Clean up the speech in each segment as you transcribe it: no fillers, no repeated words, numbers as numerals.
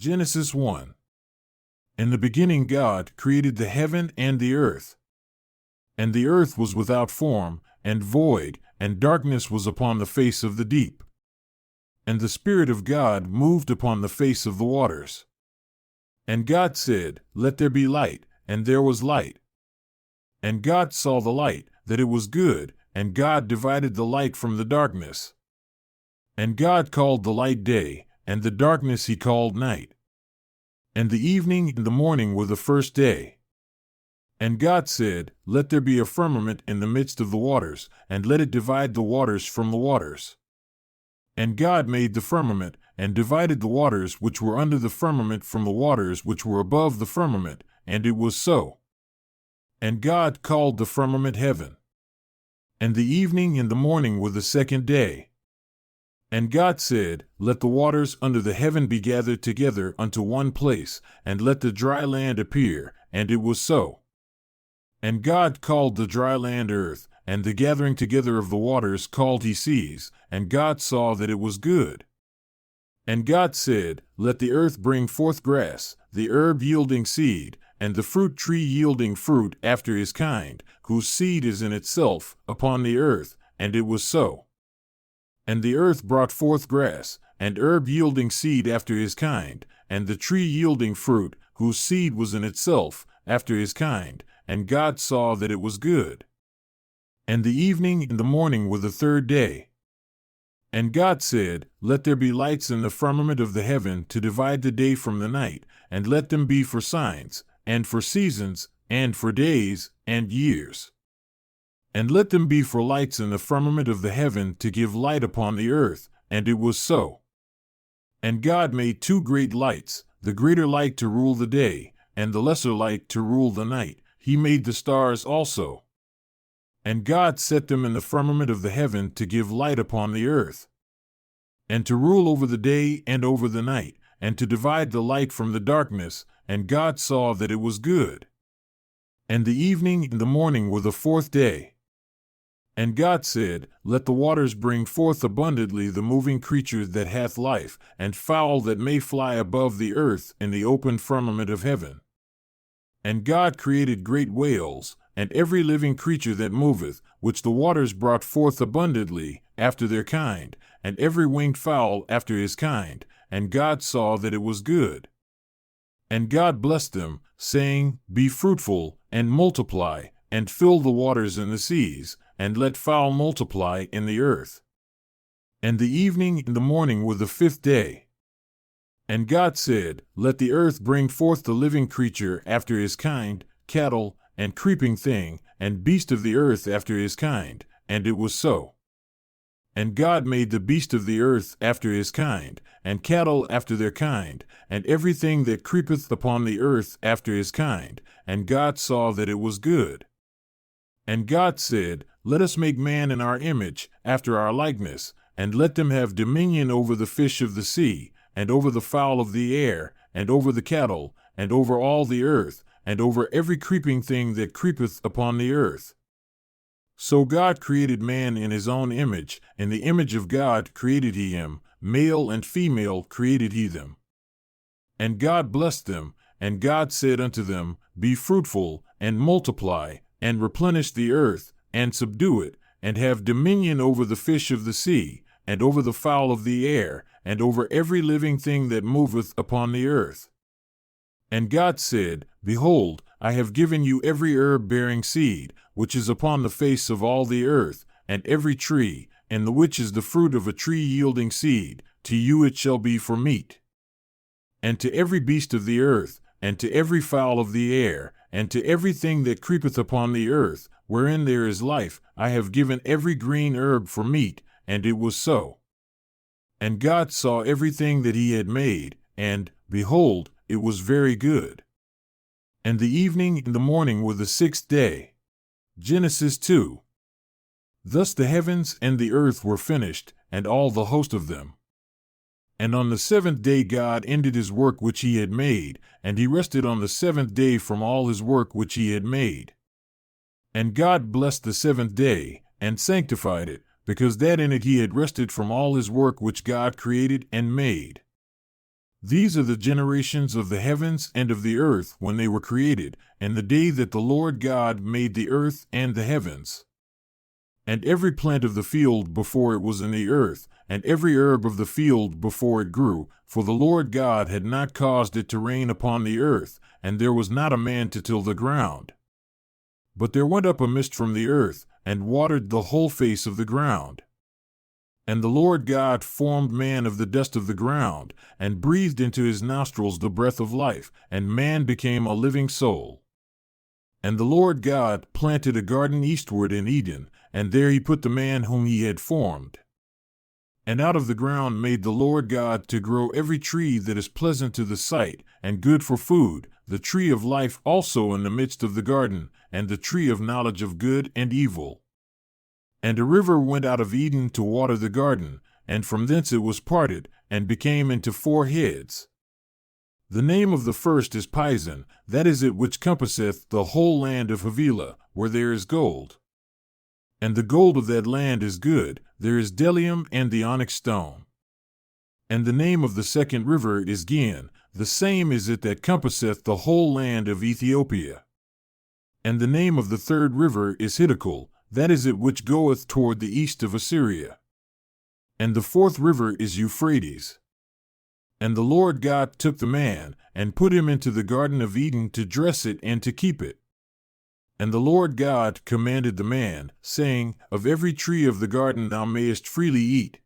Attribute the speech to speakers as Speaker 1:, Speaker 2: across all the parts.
Speaker 1: Genesis 1. In the beginning God created the heaven and the earth. And the earth was without form, and void, and darkness was upon the face of the deep. And the Spirit of God moved upon the face of the waters. And God said, Let there be light, and there was light. And God saw the light, that it was good, and God divided the light from the darkness. And God called the light day, and the darkness he called night. And the evening and the morning were the first day. And God said, Let there be a firmament in the midst of the waters, and let it divide the waters from the waters. And God made the firmament, and divided the waters which were under the firmament from the waters which were above the firmament, and it was so. And God called the firmament heaven. And the evening and the morning were the second day. And God said, Let the waters under the heaven be gathered together unto one place, and let the dry land appear, and it was so. And God called the dry land earth, and the gathering together of the waters called he seas, and God saw that it was good. And God said, Let the earth bring forth grass, the herb yielding seed, and the fruit tree yielding fruit after his kind, whose seed is in itself, upon the earth, and it was so. And the earth brought forth grass, and herb yielding seed after his kind, and the tree yielding fruit, whose seed was in itself, after his kind, and God saw that it was good. And the evening and the morning were the third day. And God said, Let there be lights in the firmament of the heaven to divide the day from the night, and let them be for signs, and for seasons, and for days, and years. And let them be for lights in the firmament of the heaven to give light upon the earth, and it was so. And God made two great lights, the greater light to rule the day, and the lesser light to rule the night. He made the stars also. And God set them in the firmament of the heaven to give light upon the earth, and to rule over the day and over the night, and to divide the light from the darkness, and God saw that it was good. And the evening and the morning were the fourth day. And God said, Let the waters bring forth abundantly the moving creature that hath life, and fowl that may fly above the earth in the open firmament of heaven. And God created great whales, and every living creature that moveth, which the waters brought forth abundantly, after their kind, and every winged fowl after his kind, and God saw that it was good. And God blessed them, saying, Be fruitful, and multiply, and fill the waters and the seas, and let fowl multiply in the earth. And the evening and the morning were the fifth day. And God said, Let the earth bring forth the living creature after his kind, cattle, and creeping thing, and beast of the earth after his kind, and it was so. And God made the beast of the earth after his kind, and cattle after their kind, and everything that creepeth upon the earth after his kind, and God saw that it was good. And God said, Let us make man in our image, after our likeness, and let them have dominion over the fish of the sea, and over the fowl of the air, and over the cattle, and over all the earth, and over every creeping thing that creepeth upon the earth. So God created man in his own image, in the image of God created he him, male and female created he them. And God blessed them, and God said unto them, Be fruitful, and multiply, and replenish the earth, and subdue it, and have dominion over the fish of the sea, and over the fowl of the air, and over every living thing that moveth upon the earth. And God said, Behold, I have given you every herb bearing seed, which is upon the face of all the earth, and every tree, in the which is the fruit of a tree yielding seed, to you it shall be for meat. And to every beast of the earth, and to every fowl of the air, and to everything that creepeth upon the earth, wherein there is life, I have given every green herb for meat, and it was so. And God saw everything that he had made, and, behold, it was very good. And the evening and the morning were the sixth day. Genesis 2. Thus the heavens and the earth were finished, and all the host of them. And on the seventh day God ended his work which he had made, and he rested on the seventh day from all his work which he had made. And God blessed the seventh day, and sanctified it, because that in it he had rested from all his work which God created and made. These are the generations of the heavens and of the earth when they were created, and the day that the Lord God made the earth and the heavens. And every plant of the field before it was in the earth, and every herb of the field before it grew, for the Lord God had not caused it to rain upon the earth, and there was not a man to till the ground. But there went up a mist from the earth, and watered the whole face of the ground. And the Lord God formed man of the dust of the ground, and breathed into his nostrils the breath of life, and man became a living soul. And the Lord God planted a garden eastward in Eden, and there he put the man whom he had formed. And out of the ground made the Lord God to grow every tree that is pleasant to the sight, and good for food, the tree of life also in the midst of the garden, and the tree of knowledge of good and evil. And a river went out of Eden to water the garden, and from thence it was parted, and became into 4 heads. The name of the first is Pison, that is it which compasseth the whole land of Havilah, where there is gold. And the gold of that land is good, there is bdellium and the onyx stone. And the name of the second river is Gihon, the same is it that compasseth the whole land of Ethiopia. And the name of the third river is Hiddekel, that is it which goeth toward the east of Assyria. And the fourth river is Euphrates. And the Lord God took the man, and put him into the garden of Eden to dress it and to keep it. And the Lord God commanded the man, saying, Of every tree of the garden thou mayest freely eat.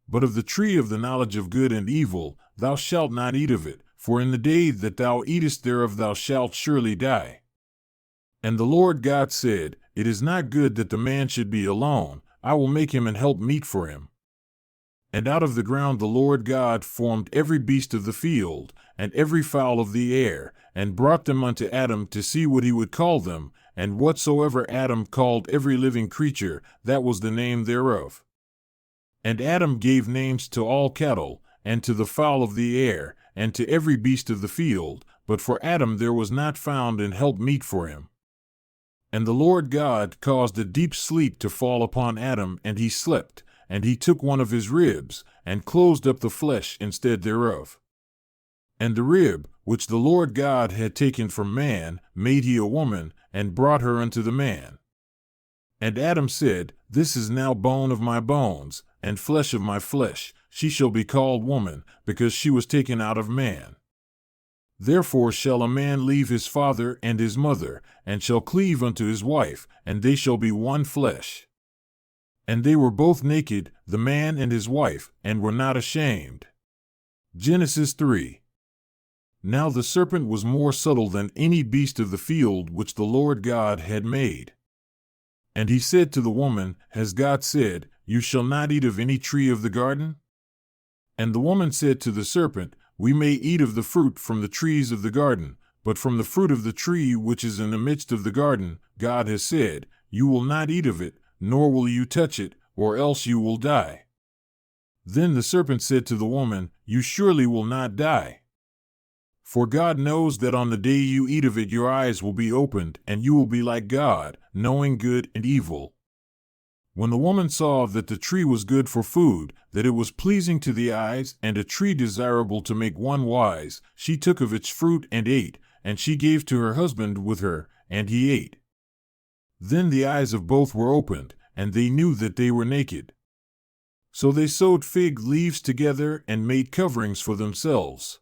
Speaker 1: But of the tree of the knowledge of good and evil thou shalt not eat of it, for in the day that thou eatest thereof thou shalt surely die. And the Lord God said, It is not good that the man should be alone, I will make him an help meet for him. And out of the ground the Lord God formed every beast of the field, and every fowl of the air, and brought them unto Adam to see what he would call them, and whatsoever Adam called every living creature, that was the name thereof. And Adam gave names to all cattle, and to the fowl of the air, and to every beast of the field, but for Adam there was not found an help meet for him. And the Lord God caused a deep sleep to fall upon Adam, and he slept. And he took one of his ribs, and closed up the flesh instead thereof. And the rib, which the Lord God had taken from man, made he a woman, and brought her unto the man. And Adam said, This is now bone of my bones, and flesh of my flesh, she shall be called woman, because she was taken out of man. Therefore shall a man leave his father and his mother, and shall cleave unto his wife, and they shall be one flesh. And they were both naked, the man and his wife, and were not ashamed. Genesis 3. Now the serpent was more subtle than any beast of the field which the Lord God had made. And he said to the woman, Has God said, You shall not eat of any tree of the garden? And the woman said to the serpent, We may eat of the fruit from the trees of the garden, but from the fruit of the tree which is in the midst of the garden, God has said, You will not eat of it, nor will you touch it, or else you will die. Then the serpent said to the woman, You surely will not die. For God knows that on the day you eat of it your eyes will be opened, and you will be like God, knowing good and evil. When the woman saw that the tree was good for food, that it was pleasing to the eyes, and a tree desirable to make one wise, she took of its fruit and ate, and she gave to her husband with her, and he ate. Then the eyes of both were opened, and they knew that they were naked. So they sewed fig leaves together and made coverings for themselves.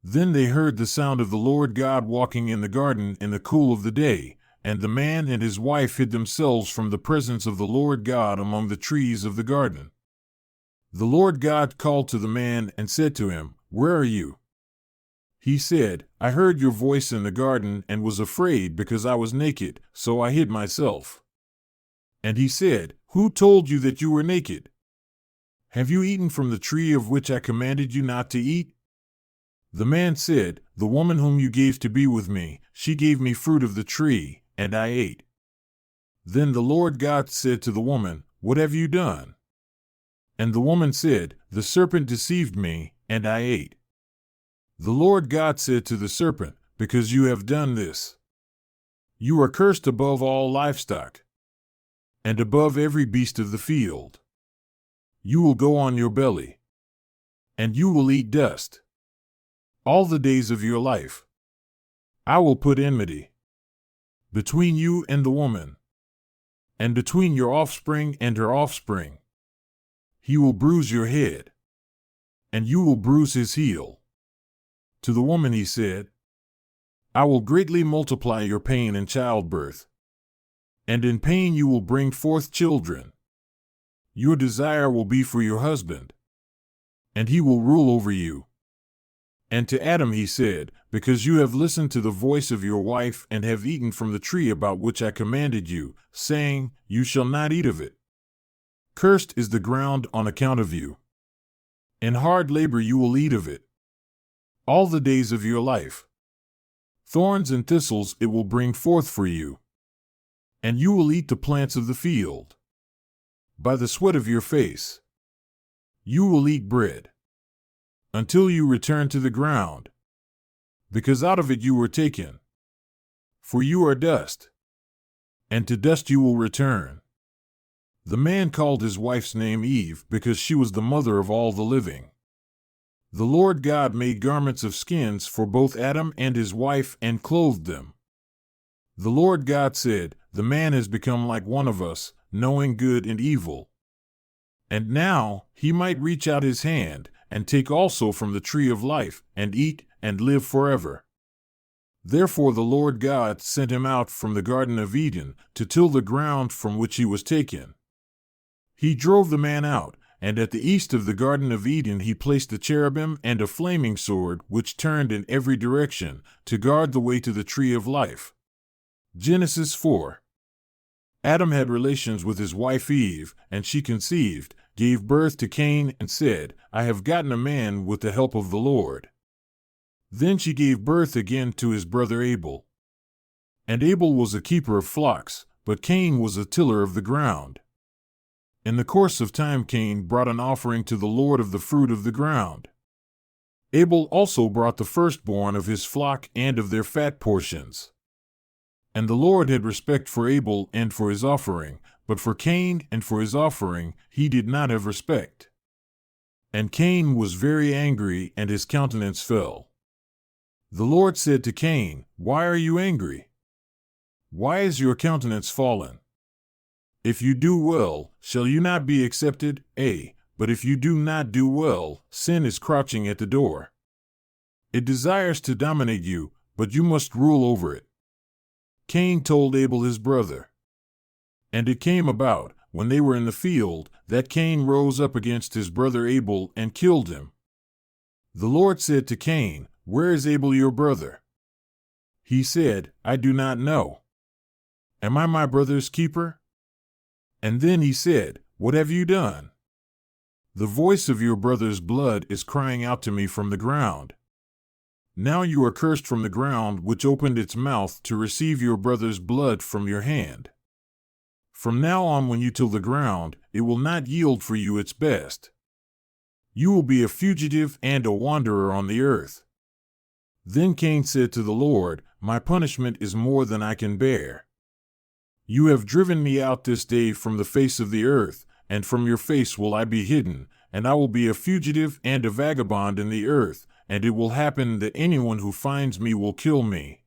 Speaker 1: Then they heard the sound of the Lord God walking in the garden in the cool of the day, and the man and his wife hid themselves from the presence of the Lord God among the trees of the garden. The Lord God called to the man and said to him, Where are you? He said, I heard your voice in the garden and was afraid because I was naked, so I hid myself. And he said, Who told you that you were naked? Have you eaten from the tree of which I commanded you not to eat? The man said, The woman whom you gave to be with me, she gave me fruit of the tree, and I ate. Then the Lord God said to the woman, What have you done? And the woman said, The serpent deceived me, and I ate. The Lord God said to the serpent, Because you have done this, you are cursed above all livestock, and above every beast of the field. You will go on your belly, and you will eat dust all the days of your life. I will put enmity between you and the woman, and between your offspring and her offspring. He will bruise your head, and you will bruise his heel. To the woman he said, I will greatly multiply your pain in childbirth, and in pain you will bring forth children. Your desire will be for your husband, and he will rule over you. And to Adam he said, because you have listened to the voice of your wife and have eaten from the tree about which I commanded you, saying, you shall not eat of it. Cursed is the ground on account of you. In hard labor you will eat of it all the days of your life. Thorns and thistles it will bring forth for you, and you will eat the plants of the field. By the sweat of your face you will eat bread, until you return to the ground, because out of it you were taken. For you are dust, and to dust you will return. The man called his wife's name Eve, because she was the mother of all the living. The Lord God made garments of skins for both Adam and his wife and clothed them. The Lord God said, the man has become like one of us, knowing good and evil. And now he might reach out his hand and take also from the tree of life and eat and live forever. Therefore the Lord God sent him out from the Garden of Eden to till the ground from which he was taken. He drove the man out, and at the east of the Garden of Eden he placed a cherubim and a flaming sword which turned in every direction to guard the way to the tree of life. Genesis 4. Adam had relations with his wife Eve, and she conceived, gave birth to Cain, and said, I have gotten a man with the help of the Lord. Then she gave birth again to his brother Abel. And Abel was a keeper of flocks, but Cain was a tiller of the ground. In the course of time Cain brought an offering to the Lord of the fruit of the ground. Abel also brought the firstborn of his flock and of their fat portions. And the Lord had respect for Abel and for his offering, but for Cain and for his offering he did not have respect. And Cain was very angry, and his countenance fell. The Lord said to Cain, why are you angry? Why is your countenance fallen? If you do well, shall you not be accepted? But if you do not do well, sin is crouching at the door. It desires to dominate you, but you must rule over it. Cain told Abel his brother. And it came about, when they were in the field, that Cain rose up against his brother Abel and killed him. The Lord said to Cain, where is Abel your brother? He said, I do not know. Am I my brother's keeper? And then he said, what have you done? The voice of your brother's blood is crying out to me from the ground. Now you are cursed from the ground which opened its mouth to receive your brother's blood from your hand. From now on when you till the ground, it will not yield for you its best. You will be a fugitive and a wanderer on the earth. Then Cain said to the Lord, my punishment is more than I can bear. You have driven me out this day from the face of the earth, and from your face will I be hidden, and I will be a fugitive and a vagabond in the earth, and it will happen that anyone who finds me will kill me.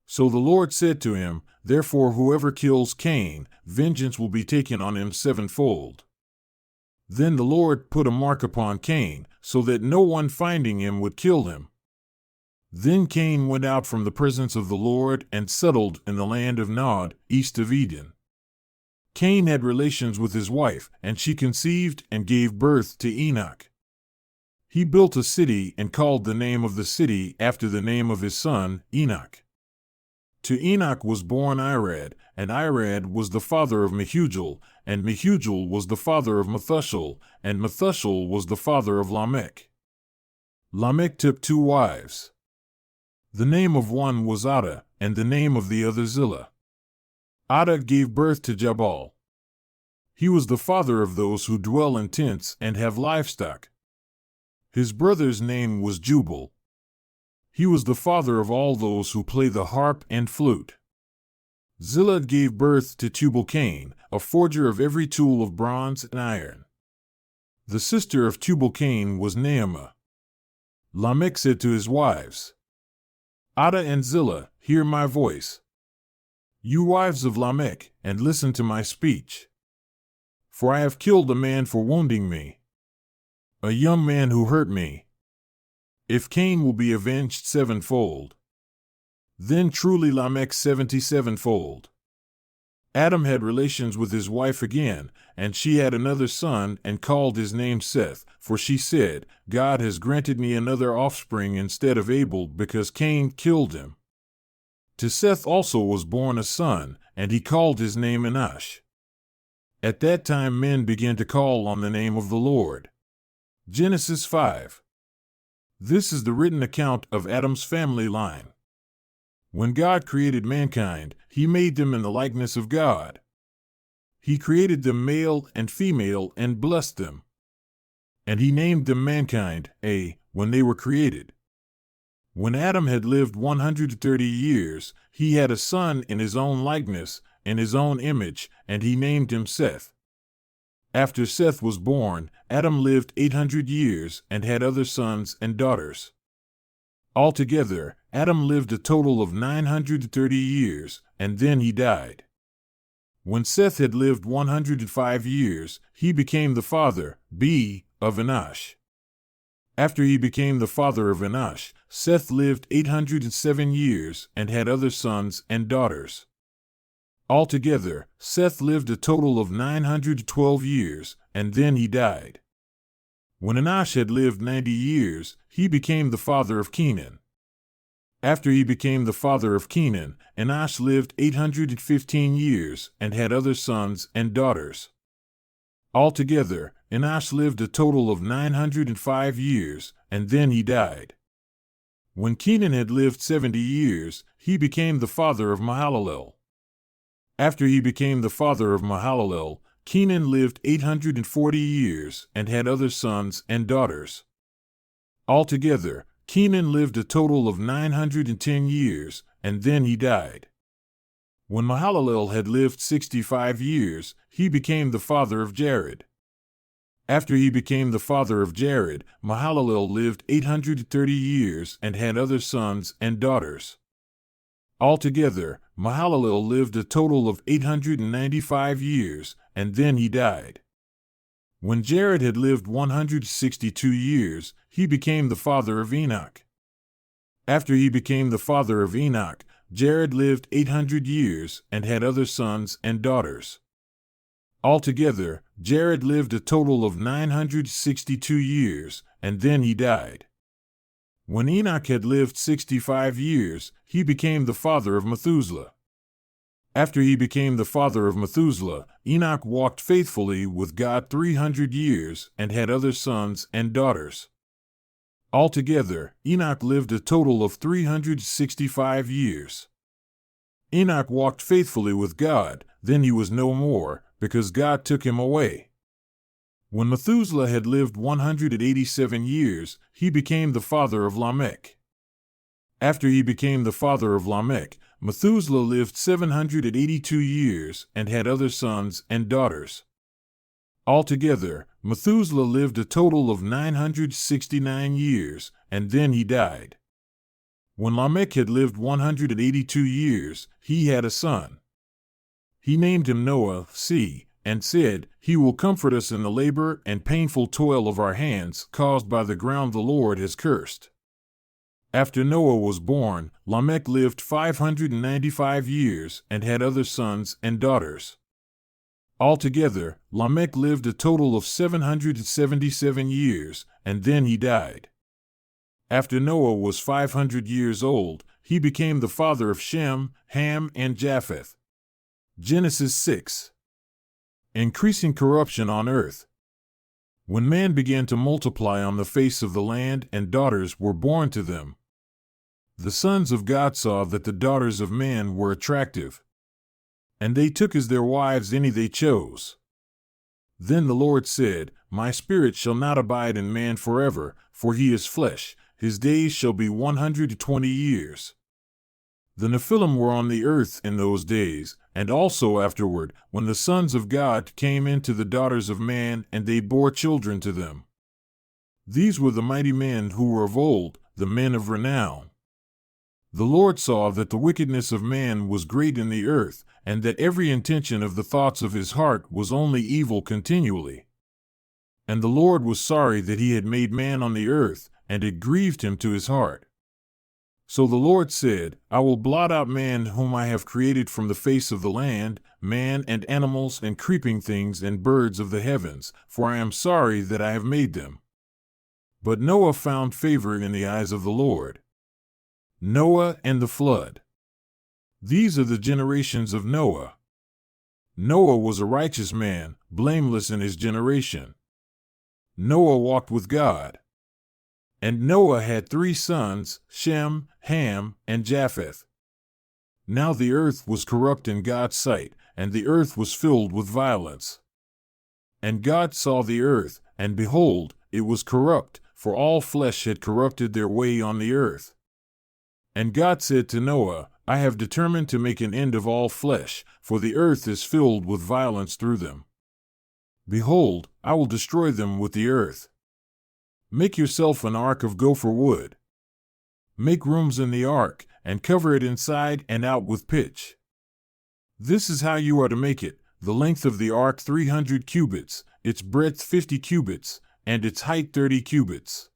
Speaker 1: So the Lord said to him, therefore whoever kills Cain, vengeance will be taken on him sevenfold. Then the Lord put a mark upon Cain, so that no one finding him would kill him. Then Cain went out from the presence of the Lord and settled in the land of Nod, east of Eden. Cain had relations with his wife, and she conceived and gave birth to Enoch. He built a city and called the name of the city after the name of his son, Enoch. To Enoch was born Irad, and Irad was the father of Mehujael, and Mehujael was the father of Methuselah, and Methuselah was the father of Lamech. Lamech took 2 wives. The name of one was Ada, and the name of the other Zillah. Ada gave birth to Jabal. He was the father of those who dwell in tents and have livestock. His brother's name was Jubal. He was the father of all those who play the harp and flute. Zillah gave birth to Tubal-Cain, a forger of every tool of bronze and iron. The sister of Tubal-Cain was Naamah. Lamech said to his wives, Ada and Zillah, hear my voice. You wives of Lamech, and listen to my speech. For I have killed a man for wounding me, a young man who hurt me. If Cain will be avenged sevenfold, then truly Lamech 77-fold. Adam had relations with his wife again, and she had another son and called his name Seth, for she said, God has granted me another offspring instead of Abel because Cain killed him. To Seth also was born a son, and he called his name Enosh. At that time men began to call on the name of the Lord. Genesis 5. This is the written account of Adam's family line. When God created mankind, he made them in the likeness of God. He created them male and female and blessed them. And he named them mankind, when they were created. When Adam had lived 130 years, he had a son in his own likeness, in his own image, and he named him Seth. After Seth was born, Adam lived 800 years and had other sons and daughters. Altogether, Adam lived a total of 930 years, and then he died. When Seth had lived 105 years, he became the father, of Enosh. After he became the father of Enosh, Seth lived 807 years and had other sons and daughters. Altogether, Seth lived a total of 912 years, and then he died. When Enosh had lived 90 years, he became the father of Kenan. After he became the father of Kenan, Enosh lived 815 years and had other sons and daughters. Altogether, Enosh lived a total of 905 years, and then he died. When Kenan had lived 70 years, he became the father of Mahalalel. After he became the father of Mahalalel, Kenan lived 840 years and had other sons and daughters. Altogether, Kenan lived a total of 910 years, and then he died. When Mahalalel had lived 65 years, he became the father of Jared. After he became the father of Jared, Mahalalel lived 830 years and had other sons and daughters. Altogether, Mahalalel lived a total of 895 years, and then he died. When Jared had lived 162 years, he became the father of Enoch. After he became the father of Enoch, Jared lived 800 years and had other sons and daughters. Altogether, Jared lived a total of 962 years, and then he died. When Enoch had lived 65 years, he became the father of Methuselah. After he became the father of Methuselah, Enoch walked faithfully with God 300 years and had other sons and daughters. Altogether, Enoch lived a total of 365 years. Enoch walked faithfully with God, then he was no more, because God took him away. When Methuselah had lived 187 years, he became the father of Lamech. After he became the father of Lamech, Methuselah lived 782 years and had other sons and daughters. Altogether, Methuselah lived a total of 969 years, and then he died. When Lamech had lived 182 years, he had a son. He named him Noah, and said, He will comfort us in the labor and painful toil of our hands caused by the ground the Lord has cursed. After Noah was born, Lamech lived 595 years and had other sons and daughters. Altogether, Lamech lived a total of 777 years, and then he died. After Noah was 500 years old, he became the father of Shem, Ham, and Japheth. Genesis 6. Increasing corruption on earth. When man began to multiply on the face of the land and daughters were born to them, the sons of God saw that the daughters of man were attractive, and they took as their wives any they chose. Then the Lord said, My spirit shall not abide in man forever, for he is flesh, his days shall be 120 years. The Nephilim were on the earth in those days, and also afterward, when the sons of God came into the daughters of man, and they bore children to them. These were the mighty men who were of old, the men of renown. The Lord saw that the wickedness of man was great in the earth, and that every intention of the thoughts of his heart was only evil continually. And the Lord was sorry that he had made man on the earth, and it grieved him to his heart. So the Lord said, I will blot out man whom I have created from the face of the land, man and animals and creeping things and birds of the heavens, for I am sorry that I have made them. But Noah found favor in the eyes of the Lord. Noah and the flood. These are the generations of Noah. Noah was a righteous man, blameless in his generation. Noah walked with God. And Noah had 3 sons, Shem, Ham, and Japheth. Now the earth was corrupt in God's sight, and the earth was filled with violence. And God saw the earth, and behold, it was corrupt, for all flesh had corrupted their way on the earth. And God said to Noah, I have determined to make an end of all flesh, for the earth is filled with violence through them. Behold, I will destroy them with the earth. Make yourself an ark of gopher wood. Make rooms in the ark, and cover it inside and out with pitch. This is how you are to make it: the length of the ark 300 cubits, its breadth 50 cubits, and its height 30 cubits.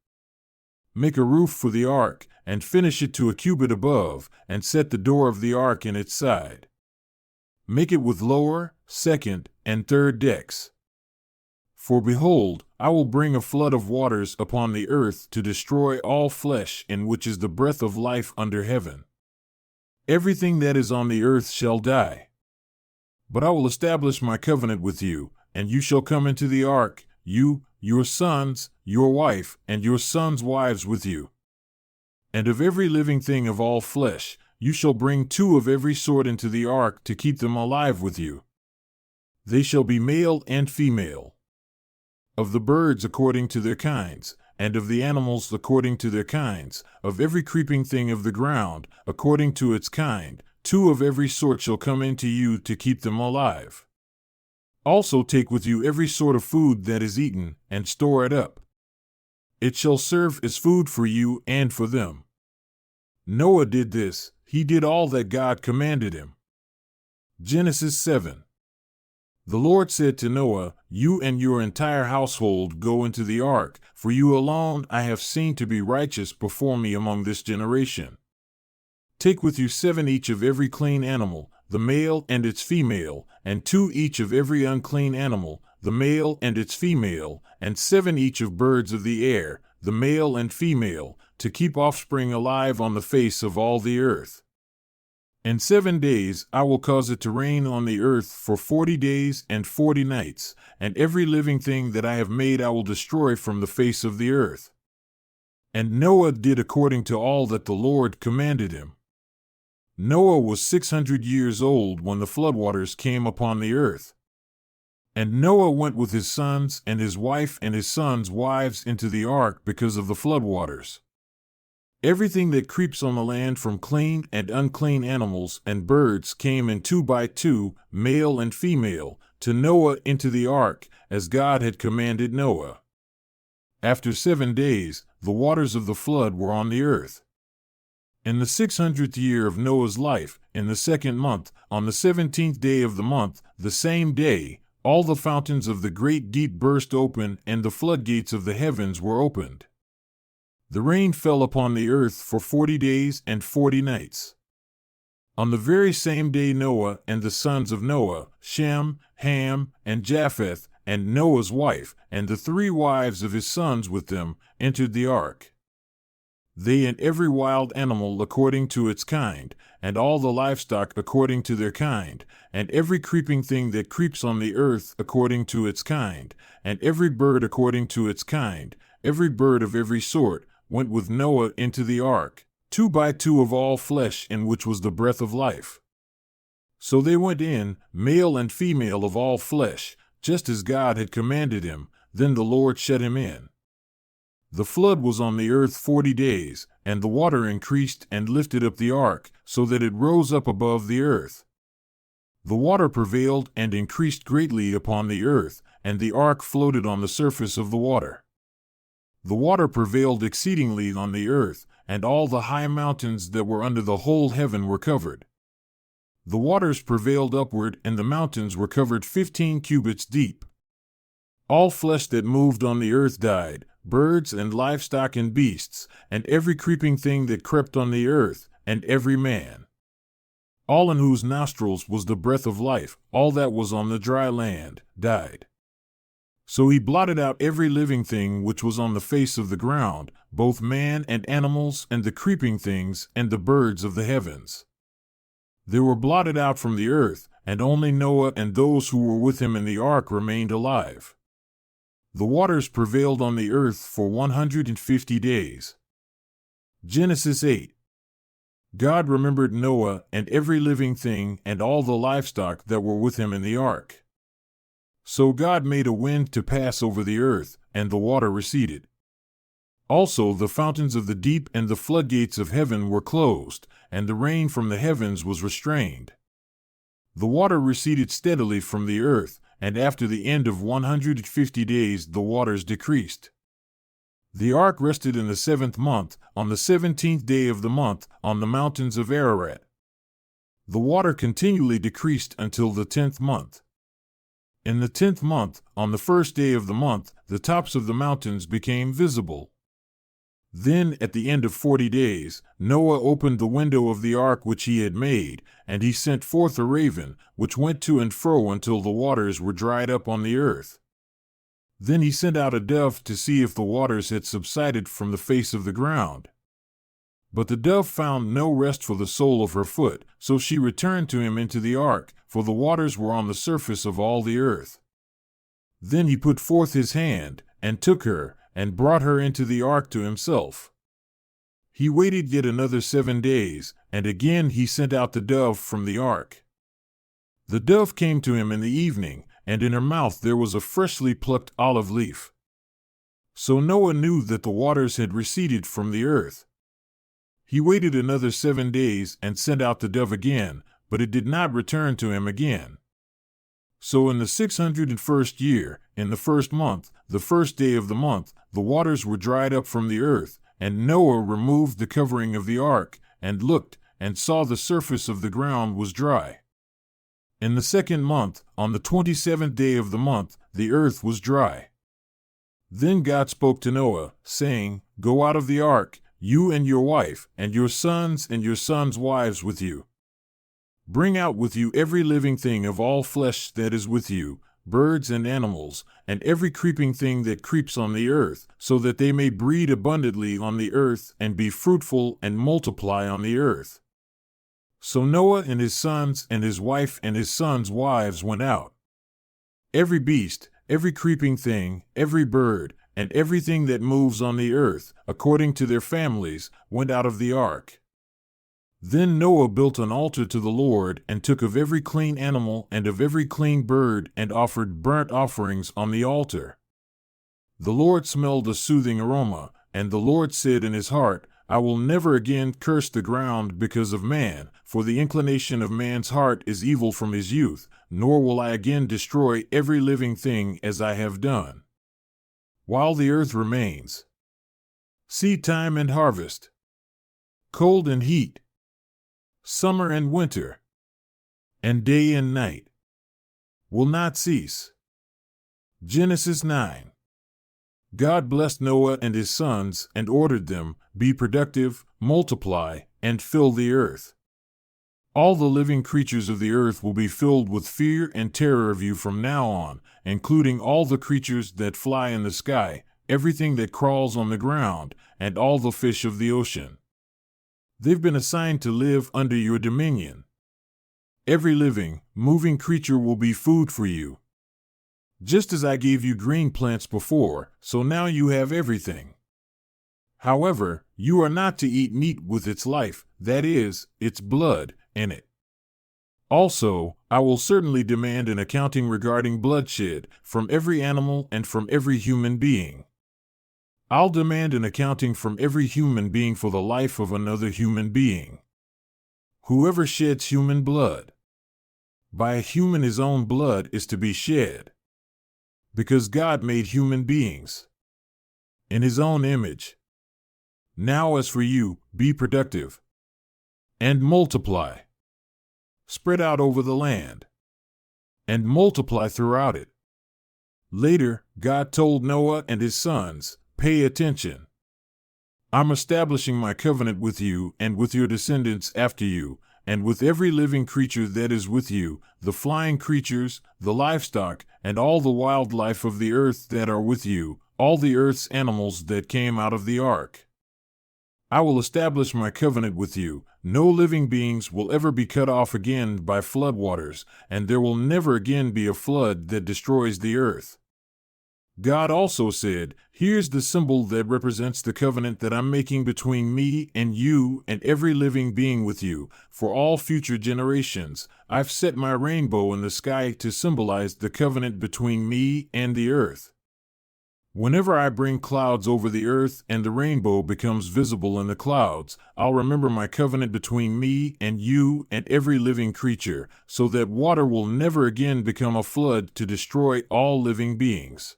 Speaker 1: Make a roof for the ark, and finish it to a cubit above, and set the door of the ark in its side. Make it with lower, second, and third decks. For behold, I will bring a flood of waters upon the earth to destroy all flesh in which is the breath of life under heaven. Everything that is on the earth shall die. But I will establish my covenant with you, and you shall come into the ark, you, your sons, your wife, and your sons' wives with you. And of every living thing of all flesh, you shall bring 2 of every sort into the ark to keep them alive with you. They shall be male and female. Of the birds according to their kinds, and of the animals according to their kinds, of every creeping thing of the ground, according to its kind, 2 of every sort shall come into you to keep them alive. Also take with you every sort of food that is eaten, and store it up. It shall serve as food for you and for them. Noah did this, he did all that God commanded him. Genesis 7. The Lord said to Noah, You and your entire household go into the ark, for you alone I have seen to be righteous before me among this generation. Take with you 7 each of every clean animal, the male and its female, and 2 each of every unclean animal, the male and its female, and 7 each of birds of the air, the male and female, to keep offspring alive on the face of all the earth. In 7 days I will cause it to rain on the earth for 40 days and 40 nights, and every living thing that I have made I will destroy from the face of the earth. And Noah did according to all that the Lord commanded him. Noah was 600 years old when the floodwaters came upon the earth. And Noah went with his sons and his wife and his sons' wives into the ark because of the floodwaters. Everything that creeps on the land from clean and unclean animals and birds came in 2 by 2, male and female, to Noah into the ark, as God had commanded Noah. After 7 days, the waters of the flood were on the earth. In the 600th year of Noah's life, in the 2nd month, on the 17th day of the month, the same day, all the fountains of the great deep burst open, and the floodgates of the heavens were opened. The rain fell upon the earth for 40 days and 40 nights. On the very same day Noah and the sons of Noah, Shem, Ham, and Japheth, and Noah's wife, and the 3 wives of his sons with them, entered the ark. They and every wild animal according to its kind, and all the livestock according to their kind, and every creeping thing that creeps on the earth according to its kind, and every bird according to its kind, every bird of every sort, went with Noah into the ark, 2 by 2 of all flesh in which was the breath of life. So they went in, male and female of all flesh, just as God had commanded him. Then the Lord shut him in. The flood was on the earth 40 days, and the water increased and lifted up the ark, so that it rose up above the earth. The water prevailed and increased greatly upon the earth, and the ark floated on the surface of the water. The water prevailed exceedingly on the earth, and all the high mountains that were under the whole heaven were covered. The waters prevailed upward, and the mountains were covered 15 cubits deep. All flesh that moved on the earth died, birds and livestock and beasts, and every creeping thing that crept on the earth, and every man. All in whose nostrils was the breath of life, all that was on the dry land, died. So he blotted out every living thing which was on the face of the ground, both man and animals and the creeping things and the birds of the heavens. They were blotted out from the earth, and only Noah and those who were with him in the ark remained alive. The waters prevailed on the earth for 150 days. Genesis 8. God remembered Noah and every living thing and all the livestock that were with him in the ark. So God made a wind to pass over the earth, and the water receded. Also the fountains of the deep and the floodgates of heaven were closed, and the rain from the heavens was restrained. The water receded steadily from the earth, and after the end of 150 days the waters decreased. The ark rested in the 7th month, on the 17th day of the month, on the mountains of Ararat. The water continually decreased until the 10th month. In the 10th month, on the 1st day of the month, the tops of the mountains became visible. Then, at the end of 40 days, Noah opened the window of the ark which he had made, and he sent forth a raven, which went to and fro until the waters were dried up on the earth. Then he sent out a dove to see if the waters had subsided from the face of the ground. But the dove found no rest for the sole of her foot, so she returned to him into the ark, for the waters were on the surface of all the earth. Then he put forth his hand, and took her, and brought her into the ark to himself. He waited yet another 7 days, and again he sent out the dove from the ark. The dove came to him in the evening, and in her mouth there was a freshly plucked olive leaf. So Noah knew that the waters had receded from the earth. He waited another 7 days and sent out the dove again, but it did not return to him again. So in the 601st year, in the 1st month, the 1st day of the month, the waters were dried up from the earth, and Noah removed the covering of the ark, and looked, and saw the surface of the ground was dry. In the 2nd month, on the 27th day of the month, the earth was dry. Then God spoke to Noah, saying, Go out of the ark, you and your wife, and your sons and your sons' wives with you. Bring out with you every living thing of all flesh that is with you, birds and animals, and every creeping thing that creeps on the earth, so that they may breed abundantly on the earth and be fruitful and multiply on the earth. So Noah and his sons and his wife and his sons' wives went out. Every beast, every creeping thing, every bird, and everything that moves on the earth, according to their families, went out of the ark. Then Noah built an altar to the Lord, and took of every clean animal and of every clean bird, and offered burnt offerings on the altar. The Lord smelled a soothing aroma, and the Lord said in his heart, I will never again curse the ground because of man, for the inclination of man's heart is evil from his youth, nor will I again destroy every living thing as I have done. While the earth remains, seed time and harvest, cold and heat, summer and winter, and day and night, will not cease. Genesis 9. God blessed Noah and his sons and ordered them, Be productive, multiply, and fill the earth. All the living creatures of the earth will be filled with fear and terror of you from now on, including all the creatures that fly in the sky, everything that crawls on the ground, and all the fish of the ocean. They've been assigned to live under your dominion. Every living, moving creature will be food for you. Just as I gave you green plants before, so now you have everything. However, you are not to eat meat with its life, that is, its blood, in it. Also, I will certainly demand an accounting regarding bloodshed from every animal and from every human being. I'll demand an accounting from every human being for the life of another human being. Whoever sheds human blood, By a human his own blood is to be shed. Because God made human beings in his own image. Now as for you, be productive and multiply. Spread out over the land and multiply throughout it. Later, God told Noah and his sons, pay attention. I'm establishing my covenant with you and with your descendants after you, and with every living creature that is with you, the flying creatures, the livestock, and all the wildlife of the earth that are with you, all the earth's animals that came out of the ark. I will establish my covenant with you. No living beings will ever be cut off again by floodwaters, and there will never again be a flood that destroys the earth. God also said, here's the symbol that represents the covenant that I'm making between me and you and every living being with you. For all future generations, I've set my rainbow in the sky to symbolize the covenant between me and the earth. Whenever I bring clouds over the earth and the rainbow becomes visible in the clouds, I'll remember my covenant between me and you and every living creature, so that water will never again become a flood to destroy all living beings.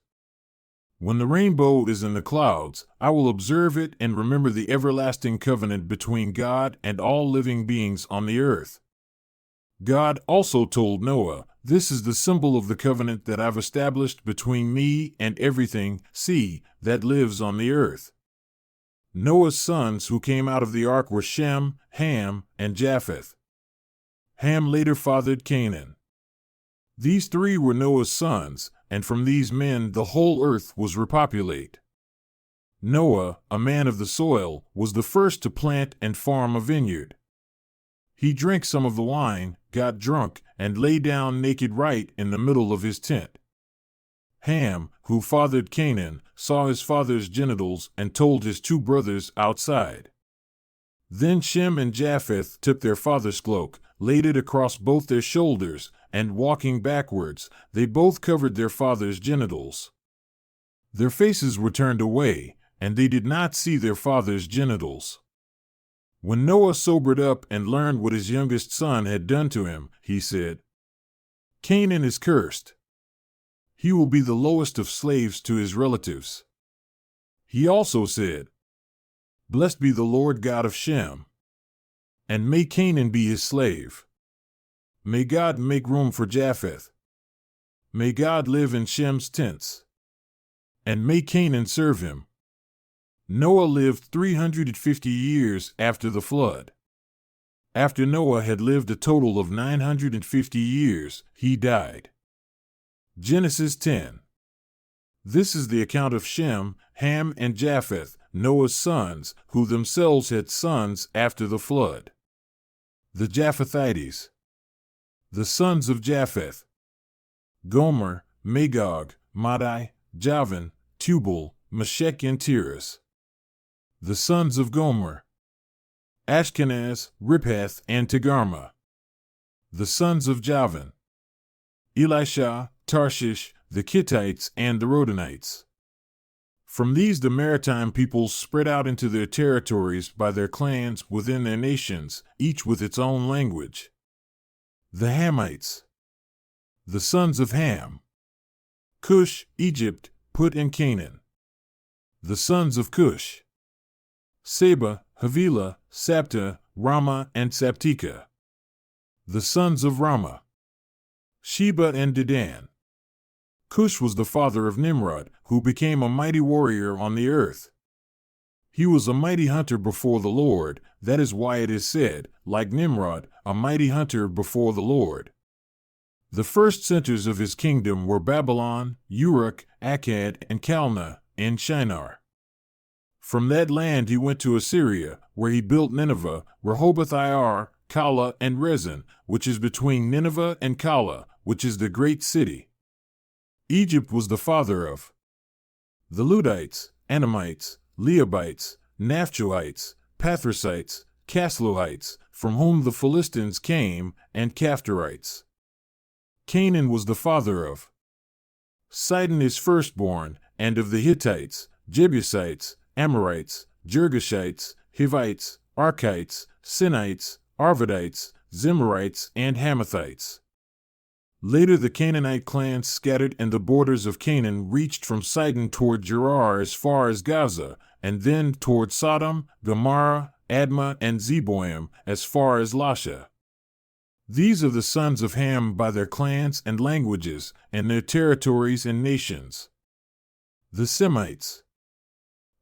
Speaker 1: When the rainbow is in the clouds, I will observe it and remember the everlasting covenant between God and all living beings on the earth. God also told Noah, this is the symbol of the covenant that I've established between me and everything, that lives on the earth. Noah's sons who came out of the ark were Shem, Ham, and Japheth. Ham later fathered Canaan. These three were Noah's sons, and from these men the whole earth was repopulate. Noah, a man of the soil, was the first to plant and farm a vineyard. He drank some of the wine, got drunk, and lay down naked right in the middle of his tent. Ham, who fathered Canaan, saw his father's genitals and told his two brothers outside. Then Shem and Japheth took their father's cloak, laid it across both their shoulders, and walking backwards, they both covered their father's genitals. Their faces were turned away, and they did not see their father's genitals. When Noah sobered up and learned what his youngest son had done to him, he said, Canaan is cursed. He will be the lowest of slaves to his relatives. He also said, Blessed be the Lord God of Shem, and may Canaan be his slave. May God make room for Japheth. May God live in Shem's tents, and may Canaan serve him. Noah lived 350 years after the flood. After Noah had lived a total of 950 years, he died. Genesis 10. This is the account of Shem, Ham, and Japheth, Noah's sons, who themselves had sons after the flood. The Japhethites. The sons of Japheth: Gomer, Magog, Madai, Javan, Tubal, Meshech, and Tiras. The sons of Gomer: Ashkenaz, Riphath, and Togarmah. The sons of Javan: Elisha, Tarshish, the Kittites, and the Rodanites. From these the maritime peoples spread out into their territories by their clans within their nations, each with its own language. The Hamites. The sons of Ham: Cush, Egypt, Put, and Canaan. The sons of Cush: Seba, Havilah, Sabta, Rama, and Sabteka. The sons of Rama: Sheba and Dedan. Cush was the father of Nimrod, who became a mighty warrior on the earth. He was a mighty hunter before the Lord, that is why it is said, like Nimrod, a mighty hunter before the Lord. The first centers of his kingdom were Babylon, Uruk, Akkad, and Calneh, and Shinar. From that land he went to Assyria, where he built Nineveh, Rehoboth-ir, Calah, and Rezin, which is between Nineveh and Calah, which is the great city. Egypt was the father of the Ludites, Anamites, Leobites, Naphtuhites, Pathrusites, Casluhites, from whom the Philistines came, and Caphtorites. Canaan was the father of Sidon his firstborn, and of the Hittites, Jebusites, Amorites, Girgashites, Hivites, Archites, Sinites, Arvadites, Zemarites, and Hamathites. Later the Canaanite clans scattered and the borders of Canaan reached from Sidon toward Gerar as far as Gaza, and then toward Sodom, Gomorrah, Admah, and Zeboim as far as Lasha. These are the sons of Ham by their clans and languages, and their territories and nations. The Semites.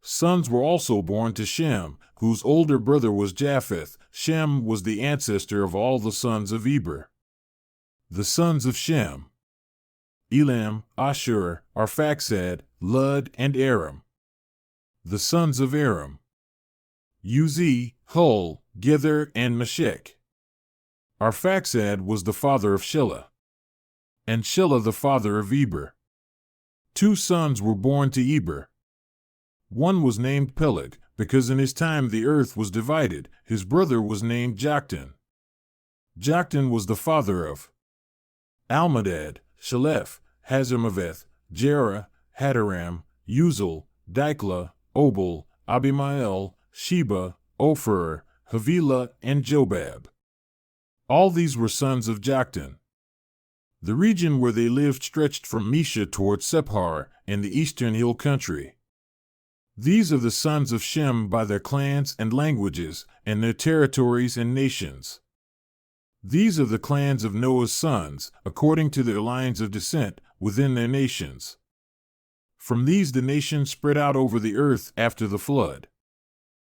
Speaker 1: Sons were also born to Shem, whose older brother was Japheth. Shem was the ancestor of all the sons of Eber. The sons of Shem: Elam, Ashur, Arphaxad, Lud, and Aram. The sons of Aram: Uzi, Hul, Gether, and Meshech. Arphaxad was the father of Shelah, and Shelah the father of Eber. 2 sons were born to Eber. One was named Peleg, because in his time the earth was divided. His brother was named Joktan. Joktan was the father of Almadad, Shalef, Hazarmaveth, Jerah, Hadaram, Uzal, Diklah, Obal, Abimael, Sheba, Ophir, Havilah, and Jobab. All these were sons of Joktan. The region where they lived stretched from Mesha toward Sephar in the eastern hill country. These are the sons of Shem by their clans and languages, and their territories and nations. These are the clans of Noah's sons, according to their lines of descent, within their nations. From these the nations spread out over the earth after the flood.